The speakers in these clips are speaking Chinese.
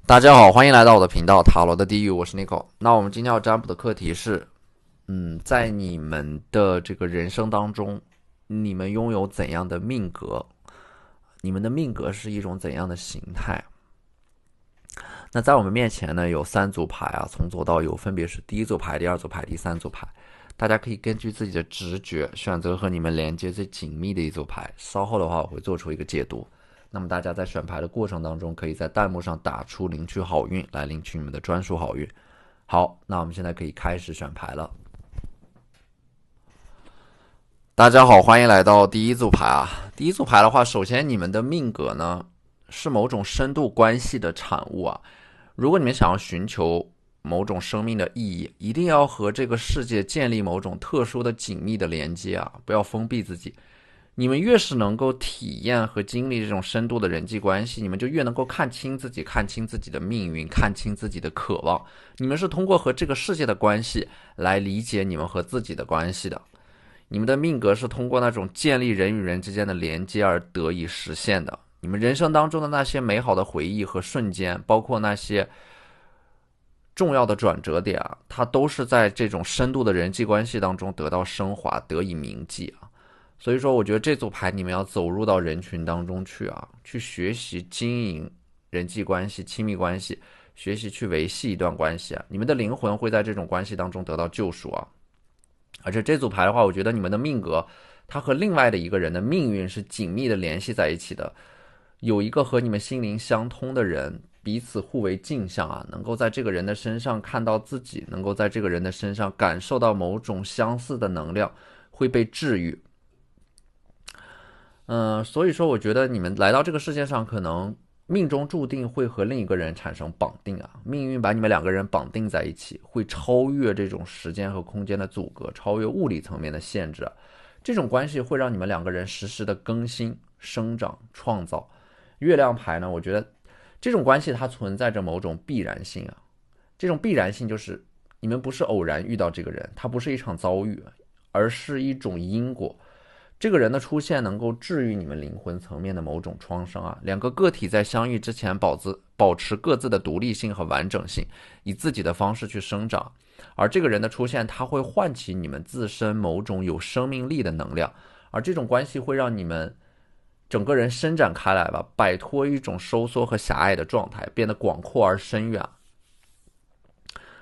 大家好，欢迎来到我的频道塔罗的地狱，我是 Nico。那我们今天要占卜的课题是，在你们的这个人生当中，你们拥有怎样的命格？你们的命格是一种怎样的形态？那在我们面前呢，有三组牌啊，从左到右分别是第一组牌、第二组牌、第三组牌。大家可以根据自己的直觉选择和你们连接最紧密的一组牌。稍后的话，我会做出一个解读。那么大家在选牌的过程当中，可以在弹幕上打出领取好运，来领取你们的专属好运。好，那我们现在可以开始选牌了。大家好，欢迎来到第一组牌啊。第一组牌的话，首先你们的命格呢是某种深度关系的产物啊。如果你们想要寻求某种生命的意义，一定要和这个世界建立某种特殊的紧密的连接啊，不要封闭自己。你们越是能够体验和经历这种深度的人际关系，你们就越能够看清自己，看清自己的命运，看清自己的渴望。你们是通过和这个世界的关系来理解你们和自己的关系的。你们的命格是通过那种建立人与人之间的连接而得以实现的。你们人生当中的那些美好的回忆和瞬间，包括那些重要的转折点啊，它都是在这种深度的人际关系当中得到升华，得以铭记啊。所以说我觉得这组牌你们要走入到人群当中去啊，去学习经营人际关系、亲密关系，学习去维系一段关系啊，你们的灵魂会在这种关系当中得到救赎啊。而且这组牌的话，我觉得你们的命格它和另外的一个人的命运是紧密的联系在一起的，有一个和你们心灵相通的人，彼此互为镜像啊，能够在这个人的身上看到自己，能够在这个人的身上感受到某种相似的能量，会被治愈。所以说我觉得你们来到这个世界上，可能命中注定会和另一个人产生绑定啊，命运把你们两个人绑定在一起，会超越这种时间和空间的阻隔，超越物理层面的限制啊。这种关系会让你们两个人实时的更新、生长、创造。月亮牌呢，我觉得这种关系它存在着某种必然性啊，这种必然性就是你们不是偶然遇到这个人，它不是一场遭遇，而是一种因果。这个人的出现能够治愈你们灵魂层面的某种创伤啊。两个个体在相遇之前保持各自的独立性和完整性，以自己的方式去生长。而这个人的出现，他会唤起你们自身某种有生命力的能量，而这种关系会让你们整个人伸展开来吧，摆脱一种收缩和狭隘的状态，变得广阔而深远。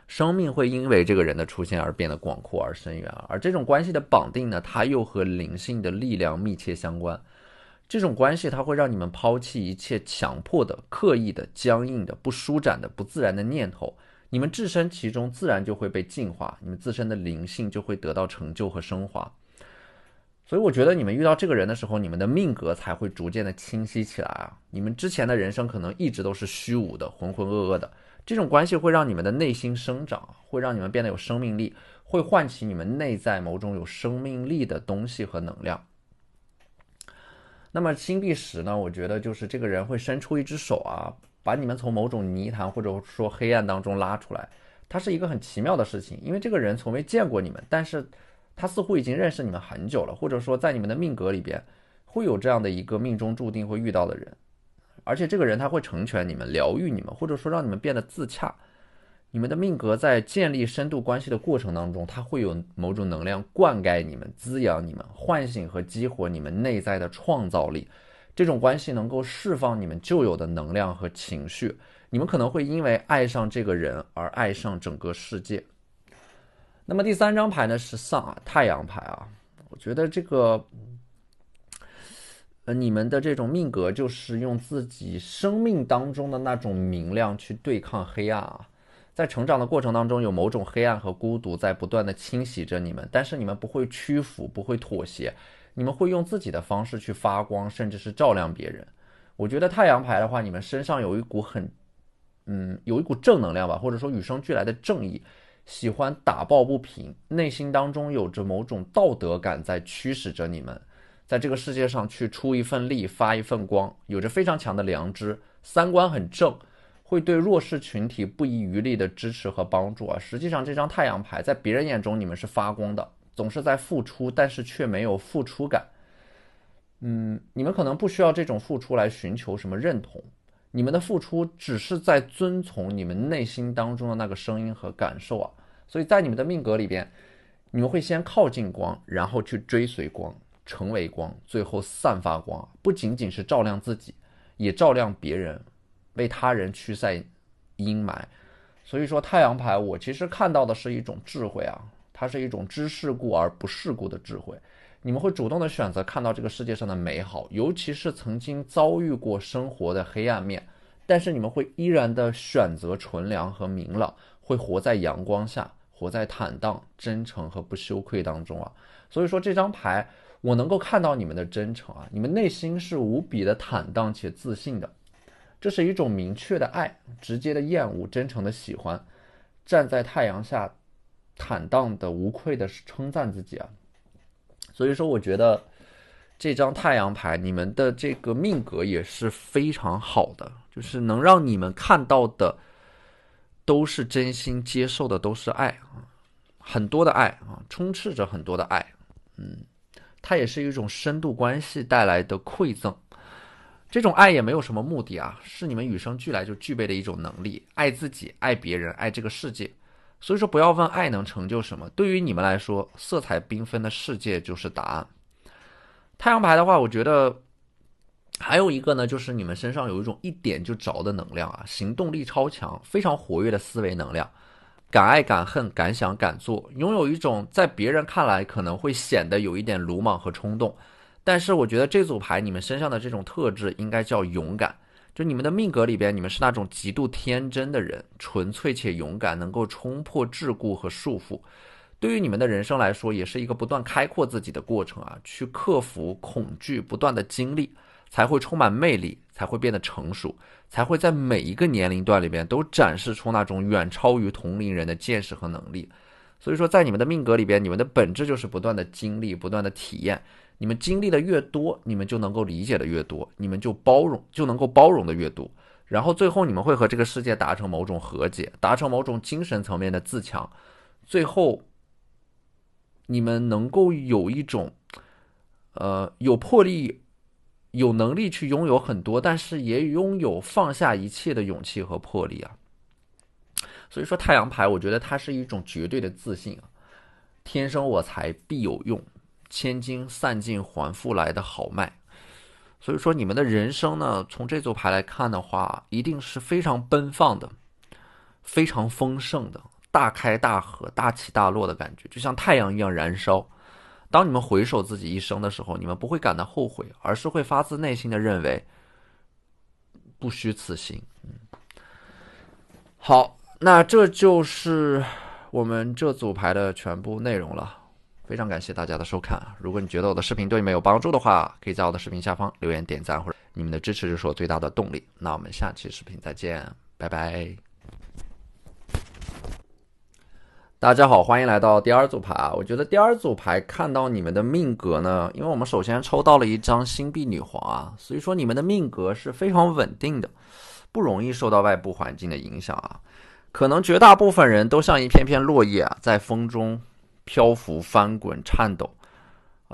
生命会因为这个人的出现而变得广阔而深远，而这种关系的绑定呢，它又和灵性的力量密切相关。这种关系它会让你们抛弃一切强迫的、刻意的、僵硬的、不舒展的、不自然的念头，你们置身其中，自然就会被净化，你们自身的灵性就会得到成就和升华。所以我觉得你们遇到这个人的时候，你们的命格才会逐渐的清晰起来啊！你们之前的人生可能一直都是虚无的、浑浑噩噩的，这种关系会让你们的内心生长，会让你们变得有生命力，会唤起你们内在某种有生命力的东西和能量。那么星币10呢，我觉得就是这个人会伸出一只手啊，把你们从某种泥潭或者说黑暗当中拉出来。它是一个很奇妙的事情，因为这个人从未见过你们，但是他似乎已经认识你们很久了，或者说在你们的命格里边会有这样的一个命中注定会遇到的人，而且这个人他会成全你们，疗愈你们，或者说让你们变得自洽。你们的命格在建立深度关系的过程当中，它会有某种能量灌溉你们、滋养你们，唤醒和激活你们内在的创造力。这种关系能够释放你们旧有的能量和情绪，你们可能会因为爱上这个人而爱上整个世界。那么第三张牌呢是上太阳牌啊，我觉得这个你们的这种命格就是用自己生命当中的那种明亮去对抗黑暗啊。在成长的过程当中，有某种黑暗和孤独在不断的侵袭着你们，但是你们不会屈服，不会妥协，你们会用自己的方式去发光，甚至是照亮别人。我觉得太阳牌的话，你们身上有一股正能量吧，或者说与生俱来的正义，喜欢打抱不平，内心当中有着某种道德感在驱使着你们，在这个世界上去出一份力，发一份光，有着非常强的良知，三观很正，会对弱势群体不遗余力的支持和帮助啊。实际上这张太阳牌在别人眼中你们是发光的，总是在付出，但是却没有付出感。你们可能不需要这种付出来寻求什么认同，你们的付出只是在遵从你们内心当中的那个声音和感受啊。所以在你们的命格里边，你们会先靠近光，然后去追随光，成为光，最后散发光，不仅仅是照亮自己，也照亮别人，为他人驱散阴霾。所以说太阳牌我其实看到的是一种智慧啊，它是一种知世故而不世故的智慧。你们会主动的选择看到这个世界上的美好，尤其是曾经遭遇过生活的黑暗面，但是你们会依然的选择纯良和明朗，会活在阳光下，活在坦荡、真诚和不羞愧当中啊。所以说这张牌我能够看到你们的真诚啊，你们内心是无比的坦荡且自信的，这是一种明确的爱，直接的厌恶，真诚的喜欢，站在太阳下坦荡的无愧的称赞自己啊。所以说我觉得这张太阳牌你们的这个命格也是非常好的，就是能让你们看到的都是真心，接受的都是爱啊，很多的爱啊，充斥着很多的爱。它也是一种深度关系带来的馈赠，这种爱也没有什么目的啊，是你们与生俱来就具备的一种能力，爱自己，爱别人，爱这个世界。所以说不要问爱能成就什么，对于你们来说，色彩缤纷的世界就是答案。太阳牌的话，我觉得还有一个呢，就是你们身上有一种一点就着的能量啊，行动力超强，非常活跃的思维能量，敢爱敢恨，敢想敢做，拥有一种在别人看来可能会显得有一点鲁莽和冲动，但是我觉得这组牌你们身上的这种特质应该叫勇敢。就你们的命格里边，你们是那种极度天真的人，纯粹且勇敢，能够冲破桎梏和束缚。对于你们的人生来说，也是一个不断开阔自己的过程啊，去克服恐惧，不断的经历，才会充满魅力，才会变得成熟，才会在每一个年龄段里边都展示出那种远超于同龄人的见识和能力。所以说，在你们的命格里边，你们的本质就是不断的经历，不断的体验。你们经历的越多，你们就能够理解的越多，你们就能够包容的越多，然后最后你们会和这个世界达成某种和解，达成某种精神层面的自强，最后你们能够有一种有魄力、有能力去拥有很多，但是也拥有放下一切的勇气和魄力啊。所以说太阳牌，我觉得它是一种绝对的自信啊，天生我材必有用，千金散尽还复来的豪迈。所以说你们的人生呢，从这组牌来看的话，一定是非常奔放的，非常丰盛的，大开大合，大起大落的感觉，就像太阳一样燃烧。当你们回首自己一生的时候，你们不会感到后悔，而是会发自内心的认为不虚此行。好，那这就是我们这组牌的全部内容了。非常感谢大家的收看，如果你觉得我的视频对你们有帮助的话，可以在我的视频下方留言点赞，或者你们的支持就是我最大的动力。那我们下期视频再见，拜拜。大家好，欢迎来到第二组牌。我觉得第二组牌看到你们的命格呢，因为我们首先抽到了一张星币女皇啊，所以说你们的命格是非常稳定的，不容易受到外部环境的影响啊。可能绝大部分人都像一片片落叶啊，在风中漂浮、翻滚、颤抖，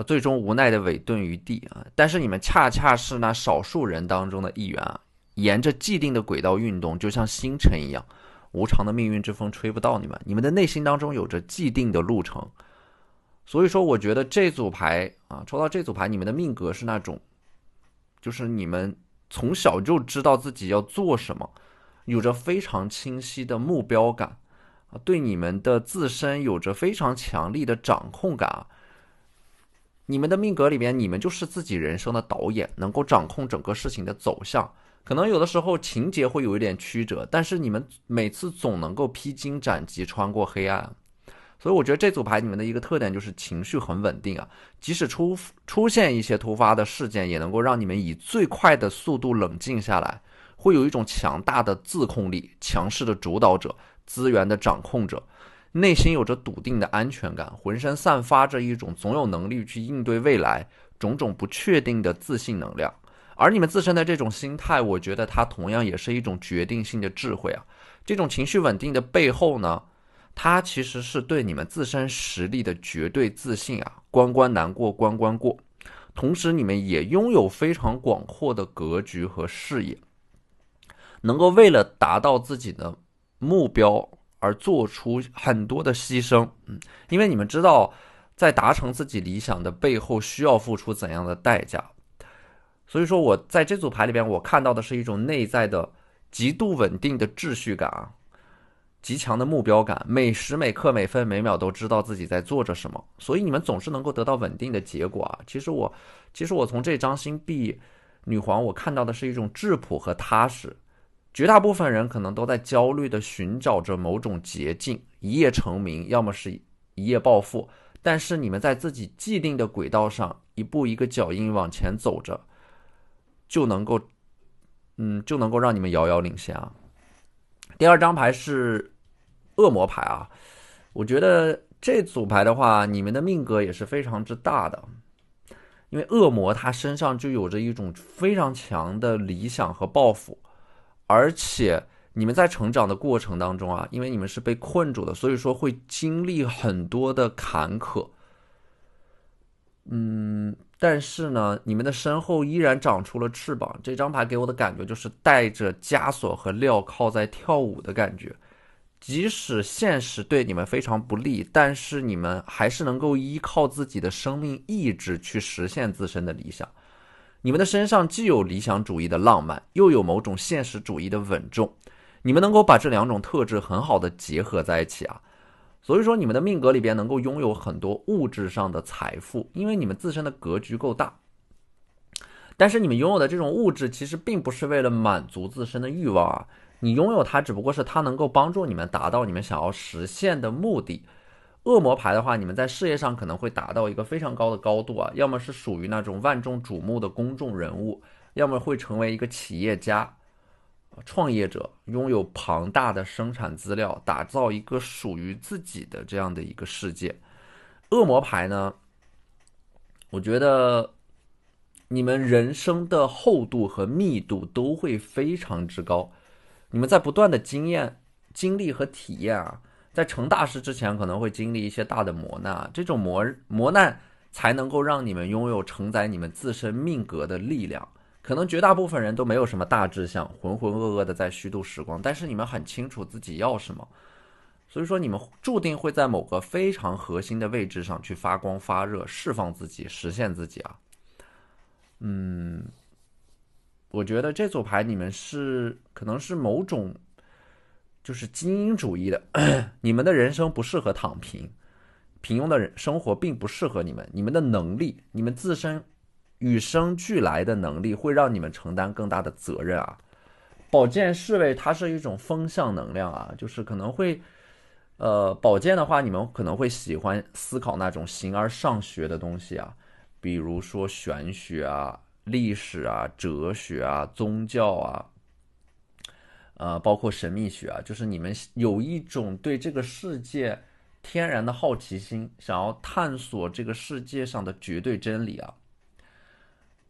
最终无奈的委顿于地啊。但是你们恰恰是那少数人当中的一员啊，沿着既定的轨道运动，就像星辰一样，无常的命运之风吹不到你们。你们的内心当中有着既定的路程，所以说我觉得这组牌啊，抽到这组牌，你们的命格是那种，就是你们从小就知道自己要做什么，有着非常清晰的目标感。对你们的自身有着非常强力的掌控感啊，你们的命格里面，你们就是自己人生的导演，能够掌控整个事情的走向。可能有的时候情节会有一点曲折，但是你们每次总能够披荆斩棘，穿过黑暗。所以我觉得这组牌你们的一个特点就是情绪很稳定啊，即使出现一些突发的事件，也能够让你们以最快的速度冷静下来，会有一种强大的自控力，强势的主导者，资源的掌控者，内心有着笃定的安全感，浑身散发着一种总有能力去应对未来种种不确定的自信能量。而你们自身的这种心态，我觉得它同样也是一种决定性的智慧啊。这种情绪稳定的背后呢，它其实是对你们自身实力的绝对自信啊，关关难过关关过。同时你们也拥有非常广阔的格局和视野。能够为了达到自己的目标而做出很多的牺牲，因为你们知道，在达成自己理想的背后需要付出怎样的代价。所以说我在这组牌里边，我看到的是一种内在的极度稳定的秩序感啊，极强的目标感，每时每刻每分每秒都知道自己在做着什么，所以你们总是能够得到稳定的结果啊。其实我从这张星币女皇，我看到的是一种质朴和踏实。绝大部分人可能都在焦虑地寻找着某种捷径，一夜成名，要么是一夜暴富。但是你们在自己既定的轨道上，一步一个脚印往前走着，就能够让你们遥遥领先啊。第二张牌是恶魔牌啊，我觉得这组牌的话，你们的命格也是非常之大的，因为恶魔他身上就有着一种非常强的理想和抱负，而且你们在成长的过程当中啊，因为你们是被困住的，所以说会经历很多的坎坷。但是呢，你们的身后依然长出了翅膀。这张牌给我的感觉就是带着枷锁和镣铐在跳舞的感觉。即使现实对你们非常不利，但是你们还是能够依靠自己的生命意志去实现自身的理想。你们的身上既有理想主义的浪漫，又有某种现实主义的稳重，你们能够把这两种特质很好的结合在一起啊。所以说你们的命格里边能够拥有很多物质上的财富，因为你们自身的格局够大。但是你们拥有的这种物质其实并不是为了满足自身的欲望啊，你拥有它只不过是它能够帮助你们达到你们想要实现的目的。恶魔牌的话，你们在事业上可能会达到一个非常高的高度啊，要么是属于那种万众瞩目的公众人物，要么会成为一个企业家、创业者，拥有庞大的生产资料，打造一个属于自己的这样的一个世界。恶魔牌呢，我觉得你们人生的厚度和密度都会非常之高，你们在不断的经历和体验啊，在成大事之前可能会经历一些大的磨难，这种磨难才能够让你们拥有承载你们自身命格的力量。可能绝大部分人都没有什么大志向，浑浑噩噩的在虚度时光，但是你们很清楚自己要什么，所以说你们注定会在某个非常核心的位置上去发光发热，释放自己，实现自己啊。我觉得这组牌你们可能是某种就是精英主义的，你们的人生不适合躺平，平庸的生活并不适合你们，你们的能力，你们自身与生俱来的能力会让你们承担更大的责任啊。宝剑侍卫它是一种风向能量啊，就是可能会宝剑的话，你们可能会喜欢思考那种形而上学的东西啊，比如说玄学啊、历史啊、哲学啊、宗教啊，包括神秘学啊，就是你们有一种对这个世界天然的好奇心，想要探索这个世界上的绝对真理啊。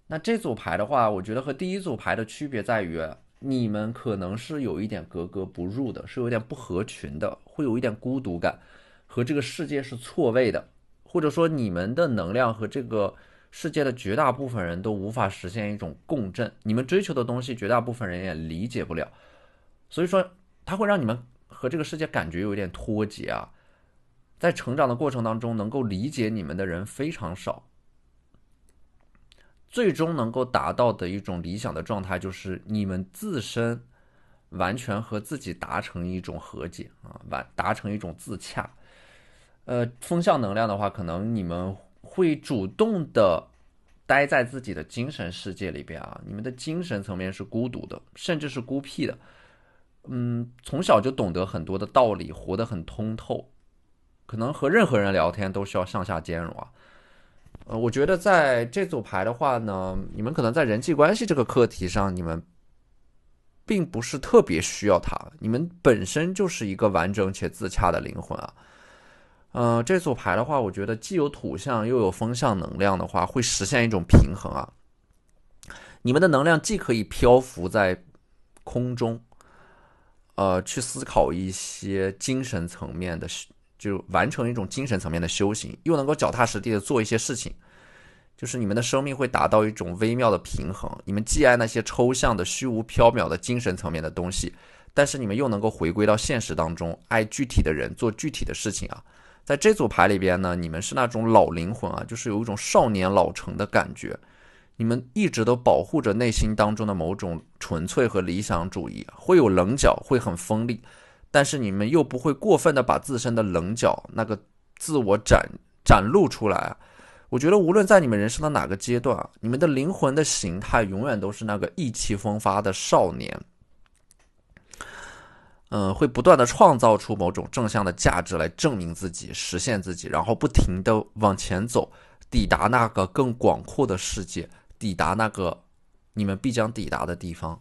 那这组牌的话，我觉得和第一组牌的区别在于，你们可能是有一点格格不入的，是有点不合群的，会有一点孤独感，和这个世界是错位的，或者说你们的能量和这个世界的绝大部分人都无法实现一种共振，你们追求的东西绝大部分人也理解不了，所以说它会让你们和这个世界感觉有一点脱节啊。在成长的过程当中，能够理解你们的人非常少。最终能够达到的一种理想的状态，就是你们自身完全和自己达成一种和解啊，达成一种自洽。风向能量的话，可能你们会主动的待在自己的精神世界里边啊，你们的精神层面是孤独的，甚至是孤僻的。从小就懂得很多的道理，活得很通透，可能和任何人聊天都需要上下兼容啊。我觉得在这组牌的话呢，你们可能在人际关系这个课题上，你们并不是特别需要它，你们本身就是一个完整且自洽的灵魂啊。这组牌的话，我觉得既有土象又有风象能量的话，会实现一种平衡啊。你们的能量既可以漂浮在空中，去思考一些精神层面的，就完成一种精神层面的修行，又能够脚踏实地的做一些事情。就是你们的生命会达到一种微妙的平衡。你们既爱那些抽象的、虚无缥缈的精神层面的东西，但是你们又能够回归到现实当中，爱具体的人，做具体的事情啊。在这组牌里边呢，你们是那种老灵魂啊，就是有一种少年老成的感觉。你们一直都保护着内心当中的某种纯粹和理想主义，会有棱角，会很锋利，但是你们又不会过分的把自身的棱角那个自我展露出来啊。我觉得无论在你们人生的哪个阶段啊，你们的灵魂的形态永远都是那个意气风发的少年。会不断的创造出某种正向的价值来证明自己，实现自己，然后不停的往前走，抵达那个更广阔的世界，抵达那个你们必将抵达的地方。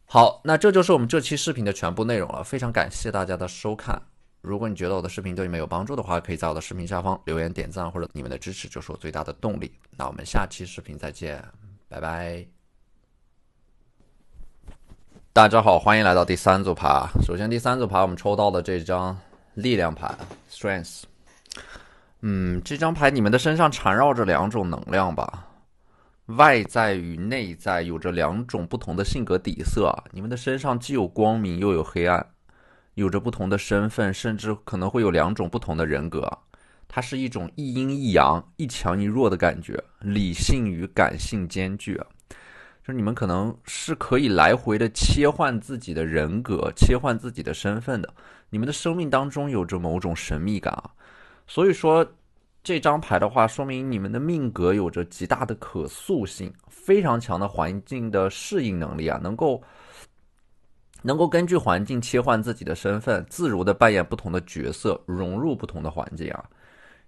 好，那这就是我们这期视频的全部内容了，非常感谢大家的收看。如果你觉得我的视频对你们有帮助的话，可以在我的视频下方留言点赞，或者你们的支持就是我最大的动力。那我们下期视频再见，拜拜。大家好，欢迎来到第三组牌。首先第三组牌我们抽到的这张力量牌 Strength。这张牌你们的身上缠绕着两种能量吧，外在与内在有着两种不同的性格底色啊。你们的身上既有光明又有黑暗，有着不同的身份，甚至可能会有两种不同的人格。它是一种一阴一阳、一强一弱的感觉，理性与感性兼具啊。就是你们可能是可以来回的切换自己的人格，切换自己的身份的。你们的生命当中有着某种神秘感啊，所以说这张牌的话，说明你们的命格有着极大的可塑性，非常强的环境的适应能力啊，能够根据环境切换自己的身份，自如的扮演不同的角色，融入不同的环境啊。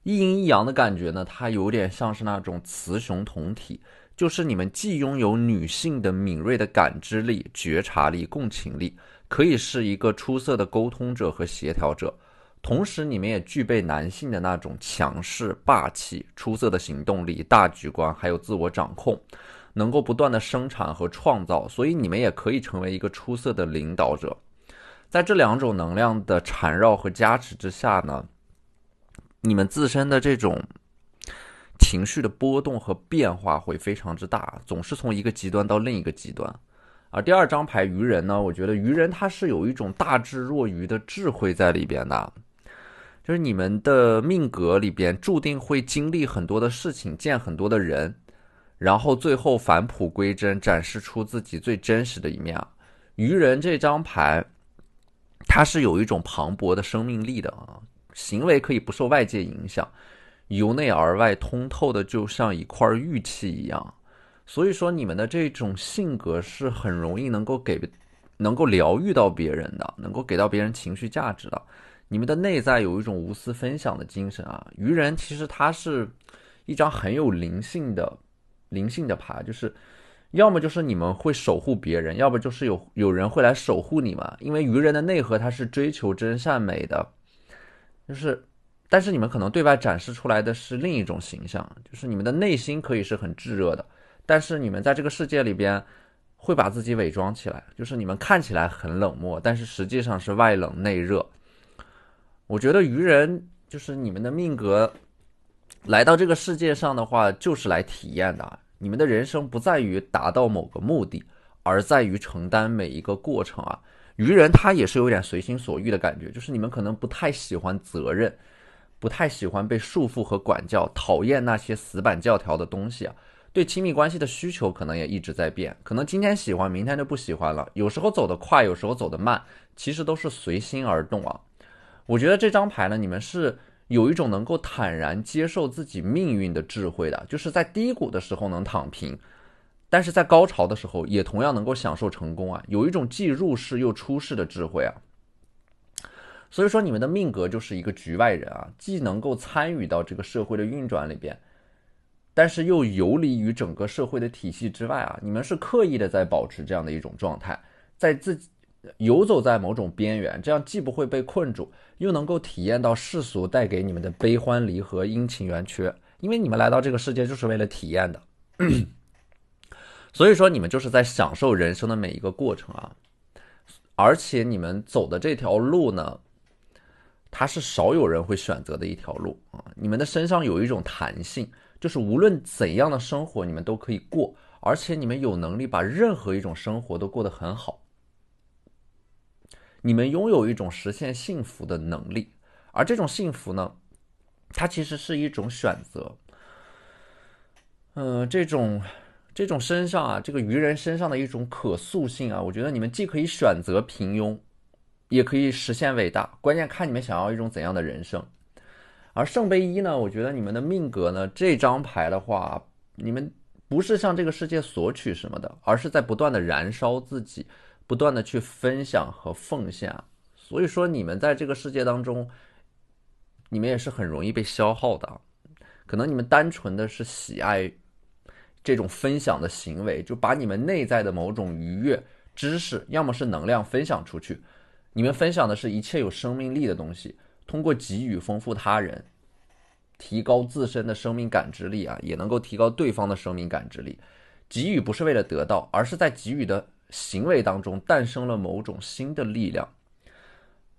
一阴一阳的感觉呢，它有点像是那种雌雄同体。就是你们既拥有女性的敏锐的感知力、觉察力、共情力，可以是一个出色的沟通者和协调者，同时你们也具备男性的那种强势、霸气、出色的行动力、大局观，还有自我掌控，能够不断的生产和创造，所以你们也可以成为一个出色的领导者。在这两种能量的缠绕和加持之下呢，你们自身的这种情绪的波动和变化会非常之大，总是从一个极端到另一个极端。而第二张牌愚人呢，我觉得愚人他是有一种大智若愚的智慧在里边的，就是你们的命格里边注定会经历很多的事情，见很多的人，然后最后返璞归真，展示出自己最真实的一面。愚人这张牌它是有一种磅礴的生命力的啊，行为可以不受外界影响，由内而外通透的，就像一块玉器一样。所以说你们的这种性格是很容易能够疗愈到别人的，能够给到别人情绪价值的。你们的内在有一种无私分享的精神啊。愚人其实它是一张很有灵性的牌，就是要么就是你们会守护别人，要不就是有人会来守护你们。因为愚人的内核它是追求真善美的，但是你们可能对外展示出来的是另一种形象，就是你们的内心可以是很炙热的，但是你们在这个世界里边会把自己伪装起来，就是你们看起来很冷漠，但是实际上是外冷内热。我觉得愚人就是你们的命格来到这个世界上的话，就是来体验的。你们的人生不在于达到某个目的，而在于承担每一个过程啊。愚人他也是有点随心所欲的感觉，就是你们可能不太喜欢责任，不太喜欢被束缚和管教，讨厌那些死板教条的东西啊。对亲密关系的需求可能也一直在变，可能今天喜欢，明天就不喜欢了。有时候走得快，有时候走得慢，其实都是随心而动啊。我觉得这张牌呢，你们是有一种能够坦然接受自己命运的智慧的，就是在低谷的时候能躺平，但是在高潮的时候也同样能够享受成功啊，有一种既入世又出世的智慧啊。所以说你们的命格就是一个局外人啊，既能够参与到这个社会的运转里边，但是又游离于整个社会的体系之外啊。你们是刻意的在保持这样的一种状态，在自己游走在某种边缘，这样既不会被困住，又能够体验到世俗带给你们的悲欢离合、阴晴圆缺。因为你们来到这个世界就是为了体验的所以说你们就是在享受人生的每一个过程啊。而且你们走的这条路呢，它是少有人会选择的一条路啊。你们的身上有一种弹性，就是无论怎样的生活你们都可以过，而且你们有能力把任何一种生活都过得很好。你们拥有一种实现幸福的能力，而这种幸福呢，它其实是一种选择。这种身上啊，这个愚人身上的一种可塑性啊，我觉得你们既可以选择平庸，也可以实现伟大，关键看你们想要一种怎样的人生。而圣杯一呢，我觉得你们的命格呢，这张牌的话，你们不是向这个世界索取什么的，而是在不断的燃烧自己，不断的去分享和奉献。所以说，你们在这个世界当中，你们也是很容易被消耗的。可能你们单纯的是喜爱这种分享的行为，就把你们内在的某种愉悦、知识，要么是能量分享出去。你们分享的是一切有生命力的东西，通过给予丰富他人，提高自身的生命感知力啊，也能够提高对方的生命感知力。给予不是为了得到，而是在给予的行为当中诞生了某种新的力量。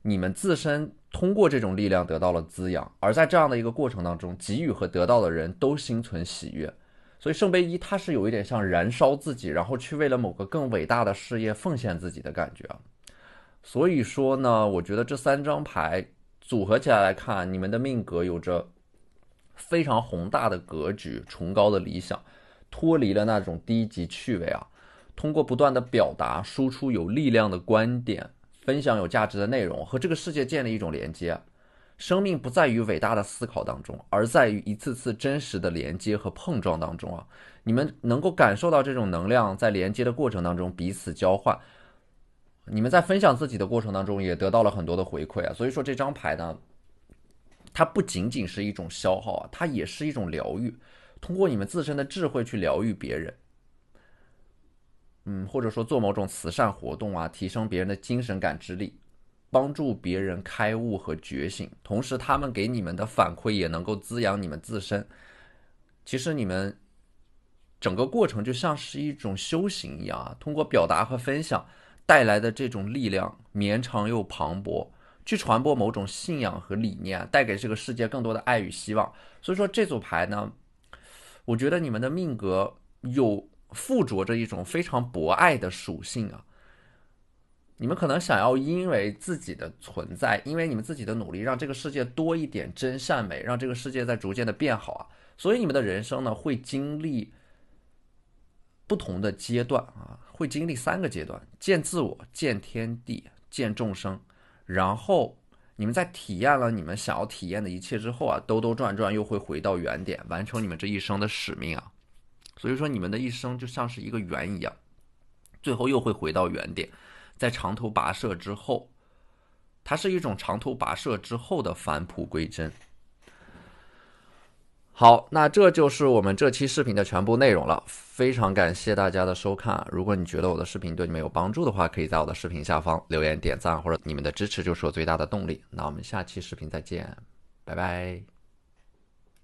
你们自身通过这种力量得到了滋养，而在这样的一个过程当中，给予和得到的人都心存喜悦。所以圣杯一它是有一点像燃烧自己，然后去为了某个更伟大的事业奉献自己的感觉啊。所以说呢，我觉得这3张牌组合起来看，你们的命格有着非常宏大的格局、崇高的理想，脱离了那种低级趣味啊。通过不断的表达、输出有力量的观点，分享有价值的内容，和这个世界建立一种连接。生命不在于伟大的思考当中，而在于一次次真实的连接和碰撞当中啊！你们能够感受到这种能量在连接的过程当中彼此交换，你们在分享自己的过程当中也得到了很多的回馈啊！所以说这张牌呢，它不仅仅是一种消耗啊，它也是一种疗愈，通过你们自身的智慧去疗愈别人。或者说做某种慈善活动啊，提升别人的精神感知力，帮助别人开悟和觉醒，同时他们给你们的反馈也能够滋养你们自身。其实你们整个过程就像是一种修行一样啊，通过表达和分享带来的这种力量绵长又磅礴，去传播某种信仰和理念，带给这个世界更多的爱与希望。所以说这组牌呢，我觉得你们的命格有附着着一种非常博爱的属性啊。你们可能想要因为自己的存在，因为你们自己的努力，让这个世界多一点真善美，让这个世界在逐渐的变好啊。所以你们的人生呢，会经历不同的阶段啊，会经历3个阶段：见自我、见天地、见众生。然后你们在体验了你们想要体验的一切之后啊，兜兜转转又会回到原点，完成你们这一生的使命啊。所以说你们的一生就像是一个圆一样，最后又会回到原点，在长途跋涉之后，它是一种长途跋涉之后的返璞归真。好，那这就是我们这期视频的全部内容了，非常感谢大家的收看。如果你觉得我的视频对你们有帮助的话，可以在我的视频下方留言点赞，或者你们的支持就是我最大的动力。那我们下期视频再见，拜拜。